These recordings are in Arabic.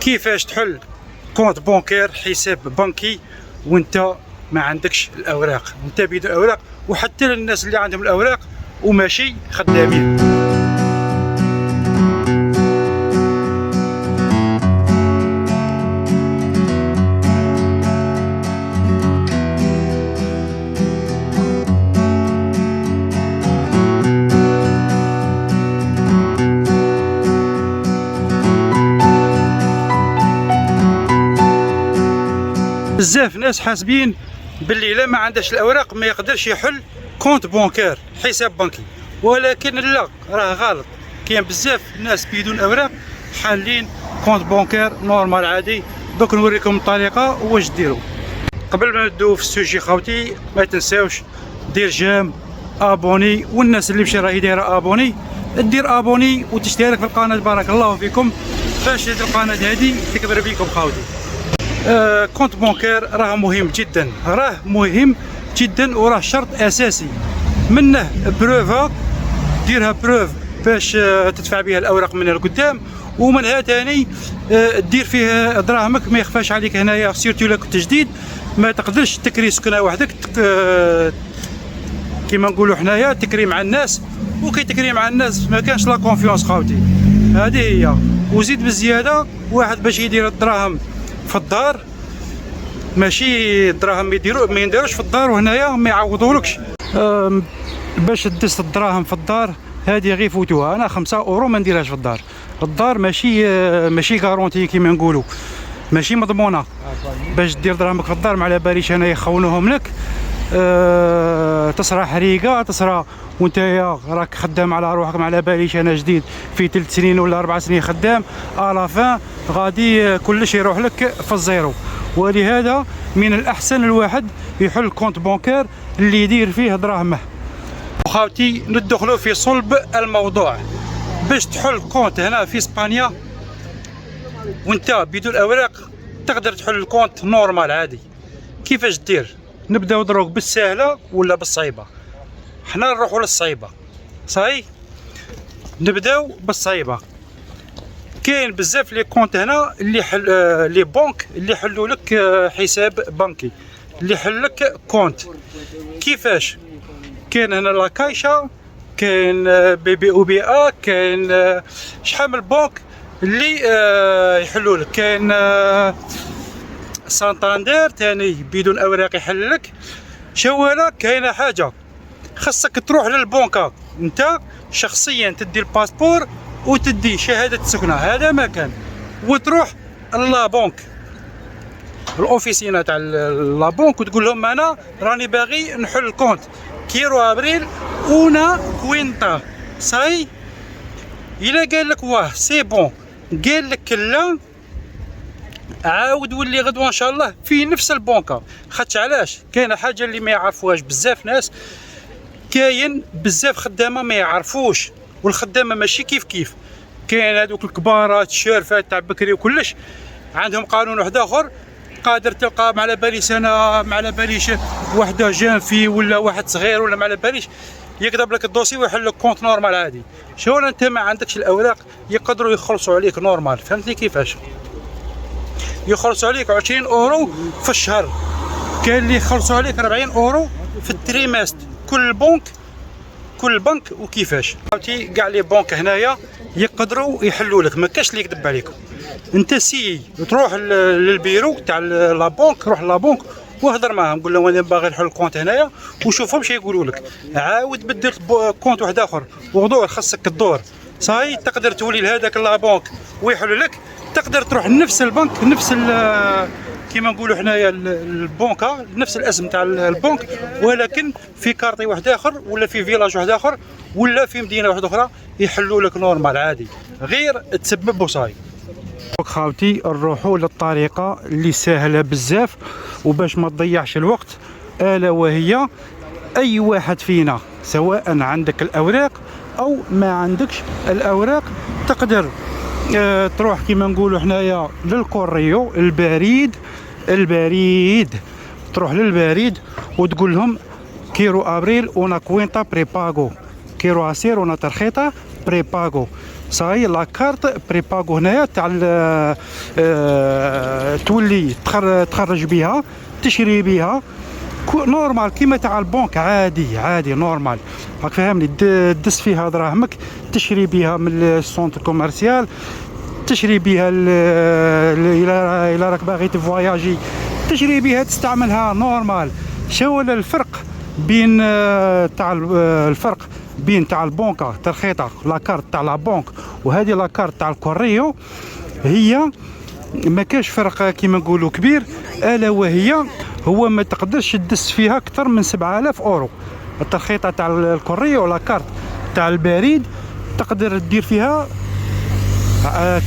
كيفاش تحل كونت بونكير حساب بنكي وانت ما عندكش الاوراق، وانت بدون اوراق، وحتى للناس اللي عندهم الاوراق وماشي خدامين. بزاف ناس حاسبين باللي لا ما عندهش الاوراق ما يقدرش يحل كونت بونكير حساب بنكي، ولكن لا، راه غلط. كاين بزاف ناس بدون اوراق حالين كونت بونكير نورمال عادي. دوك نوريكم الطريقه واش ديروا. قبل ما ندوو في السوجي خوتي ما تنساوش دير جيم ابوني، والناس اللي مشي راهي دايره ابوني دير ابوني وتشترك في القناه. بارك الله فيكم باش هذه القناه هذه تكبر بكم خوتي. كونت بونكير راه مهم جدا، راه مهم جدا وراه شرط اساسي. منه بروفا ديرها بروف باش تدفع بها الاوراق من القدام، ومنها ثاني دير فيه دراهمك ما يخفاش عليك. هنايا سيرتو لك التجديد ما تقدرش تكري سكنه وحدك، كيما نقولوا حنايا تكري مع الناس، وكي تكري مع الناس ما كانش لا كونفيونس خاوتي. هذه هي. وزيد بالزياده واحد باش يدير الدراهم في الدار، ماشي الدراهم ما ينديروش في الدار وهنايا ما يعوضولكش. باش تدس الدراهم في الدار هذه غير فوتوها. انا 5 اورو ما نديرهاش في الدار. الدار ماشي غارونتي كيما نقولوا، ماشي مضمونه. باش دير دراهمك في الدار ما على باليش انا يخونوهم لك. تصرى حريقه، تصرى وانت راك خدام على روحك ما على باليش انا جديد في 3 سنين ولا 4 سنين خدام، الافان غادي كلش يروح لك في الزيرو. ولهذا من الاحسن الواحد يحل كونت بونكير اللي يدير فيه دراهمه. وخاوتي ندخلوا في صلب الموضوع. باش تحل كونت هنا في اسبانيا وانت بدون اوراق تقدر تحل الكونت نورمال عادي. كيفاش دير؟ نبداو دروك بالسهله ولا بالصعيبه؟ حنا نروحوا للصعيبه. صحيح، نبداو بالصعيبه. كاين بزاف لي كونت هنا اللي لي بنك اللي يحلوا لك حساب بنكي، اللي يحل لك كونت. كيفاش؟ كاين هنا لا كايشا، كاين بي بي او بي ا، كاين شحال من البنك اللي يحلوا لك. كاين سانتاندير ثاني بدون اوراق يحل لك. شوالا كاينه حاجه، خاصك تروح للبنكه انت شخصيا، تدي الباسبور وتدي شهاده السكنه، هذا ما كان، وتروح لا بنك الاوفيسينا تاع لا بنك وتقول لهم انا راني باغي نحل الكونت كيرو ابريل اونا كوينتا. صاي الا قال لك واه سي بون، قال لك لا، عاود ولي غدوه ان شاء الله في نفس البنكه. خاطش علاش؟ كاينه حاجه اللي ما يعرفوهاش بزاف ناس. كاين بزاف خدامه ما يعرفوش، والخدامه ماشي كيف. كاين هذوك الكبارات الشارفات تاع بكري وكلش عندهم قانون واحد اخر. قادر تلقى ما على باليش انا، ما على باليش وحده جان في ولا واحد صغير ولا ما على باليش يكتب لك الدوسي ويحل لك كونت نورمال عادي. شو انت ما عندكش الاوراق يقدروا يخلصوا عليك نورمال. فهمتني كيفاش؟ يخلصوا عليك 20 اورو في الشهر، كاين اللي يخلصوا عليك 40 اورو في التريماست. كل بنك وكيفاش. عرفتي كاع لي بنك هنايا يقدروا يحلوا لك، ما كاش اللي يكذب عليكم. انت سي تروح للبيرو تاع لا بنك، روح لا بنك وهضر معاهم، قول لهم انا باغي نحل الكونت هنايا وشوفهم شي يقولوا لك. عاود بدل كونت واحد اخر ودور، خاصك تدور. صاي تقدر تولي لهذاك لا بنك ويحل لك، تقدر تروح لنفس البنك، نفس كيما نقولوا حنايا البنكه، نفس الاسم تاع البنك، ولكن في كارطي واحد اخر ولا في فيلاج واحد اخر ولا في مدينه واحده اخرى يحلوا لك نورمال عادي، غير تسبب وصاي. خاوتي نروحوا للطريقه اللي سهله بزاف وباش ما تضيعش الوقت، الا وهي اي واحد فينا سواء عندك الاوراق او ما عندكش الاوراق تقدر تروح كيما نقولوا حنايا للكوريو، البريد. تروح للبريد وتقول لهم كيرو ابريل اون كوينتا بريباغو، كيرو اسير اون ترخيطه بريباغو. صاي لا كارت بريباغو هنايا تاع تولي تخرج بها، تشري بها نورمال كيما تاع البنك، عادي نورمال، راك فاهمني. دس فيها دراهمك، تشري بها من السونتر كوميرسيال، تشري بها الى راك باغي تفواياجي تشري بها تستعملها نورمال. شو الفرق بين الفرق بين تاع البنكه ترخيطه لا كارت تاع لا بنك وهذه لا كارت تاع الكوريو؟ هي ما كاش فرق كيما نقولوا كبير، الا وهي هو ما تقدرش تدس فيها اكثر من 7000 اورو. الترخيطه تاع الكوريو ولا كارت تاع البريد تقدر تدير فيها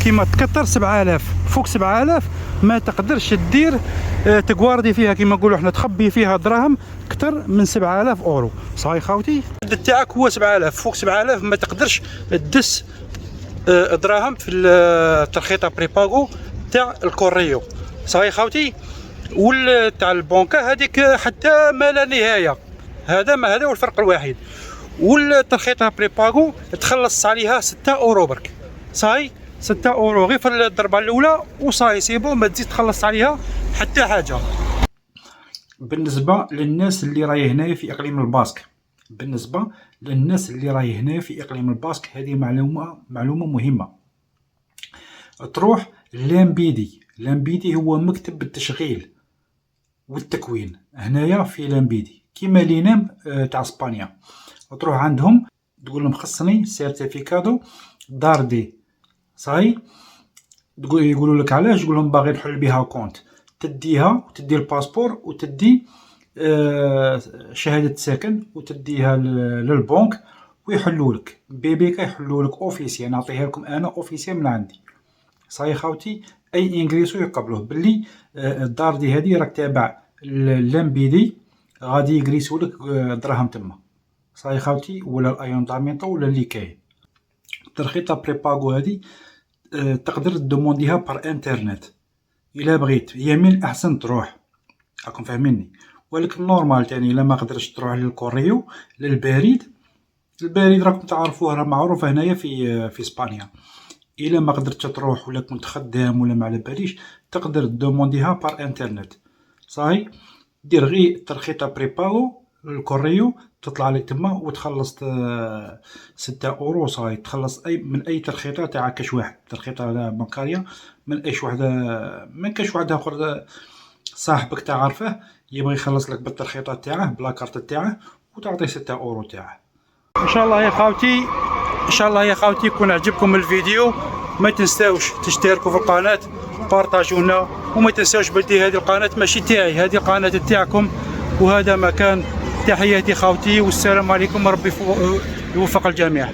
كيما تكثر 7000، فوق 7000 ما تقدرش تدير تقواردي فيها كيما نقولوا احنا، تخبي فيها دراهم اكثر من 7000 اورو. صاي خاوتي العدد تاعك هو 7000، فوق 7000 ما تقدرش تدس دراهم في الترخيطه بريباغو تاع الكوريو. صاي خاوتي تاع البنكه هذيك حتى ما لا نهايه، هذا هو الفرق الوحيد. والترخيطه بريباغو تخلص عليها 6 اورو برك، صاي 6 اورو غير في الضربه الاولى وصاي سيبو، ما تزيد تخلص عليها حتى حاجه. بالنسبه للناس اللي راهي هنايا في اقليم الباسك، هذه معلومه مهمه. تروح لامبيدي هو مكتب التشغيل والتكوين هنايا في لامبيدي كيما لينام تاع اسبانيا. تروح عندهم تقول لهم خصني سيرتيفيكادو داردي، صاي يقولوا لك علاش، تقول لهم باغي نحل بها كونت، تديها وتدي الباسبور وتدي شهاده سكن وتديها للبنك ويحلوا لك بيبيكا، يحلوا لك اوفيسيال، نعطيها لكم انا اوفيسيال من عندي. صاي خاوتي اي انجليزو يقبلوه باللي الدار دي هذه راك تابع لامبيدي، غادي يقريسوا لك دراهم تما. صاي خاوتي ولا الايونطامينطو ولا اللي كاين. ترخيطه بريباغو هذه تقدر تدومونديها بار انترنت الا بغيت، هي من الاحسن تروح، راكم فاهميني. ولكن نورمال تاني الا ما قدرتش تروح للكوريو للبريد راكم تعرفوه راه معروف هنايا في اسبانيا. الا ما قدرتش تروح ولا كنت خدام ولا ما على باليش، تقدر دومونديها بار انترنت. صاي دير غير ترخيطه بريباغو الكوريو تطلع لك تما وتخلص 6 اورو. صاي تخلص من اي ترخيطه تاع كاش واحد، ترخيطه بنكاريه من اي وحده، من كاش واحد اخر صاحبك تعرفه يبغي يخلص لك بالترخيطه تاعه بلا كارت تاعه وتعطيه 6 اورو تاعه. ان شاء الله يا خاوتي يكون عجبكم الفيديو. ما تنساوش تشتركوا في القناه، بارطاجونا، وما تنساوش بلدي هذه القناه ماشي تاعي، هذه القناه تاعكم. وهذا مكان. تحياتي خاوتي والسلام عليكم، ربي يوفق الجميع.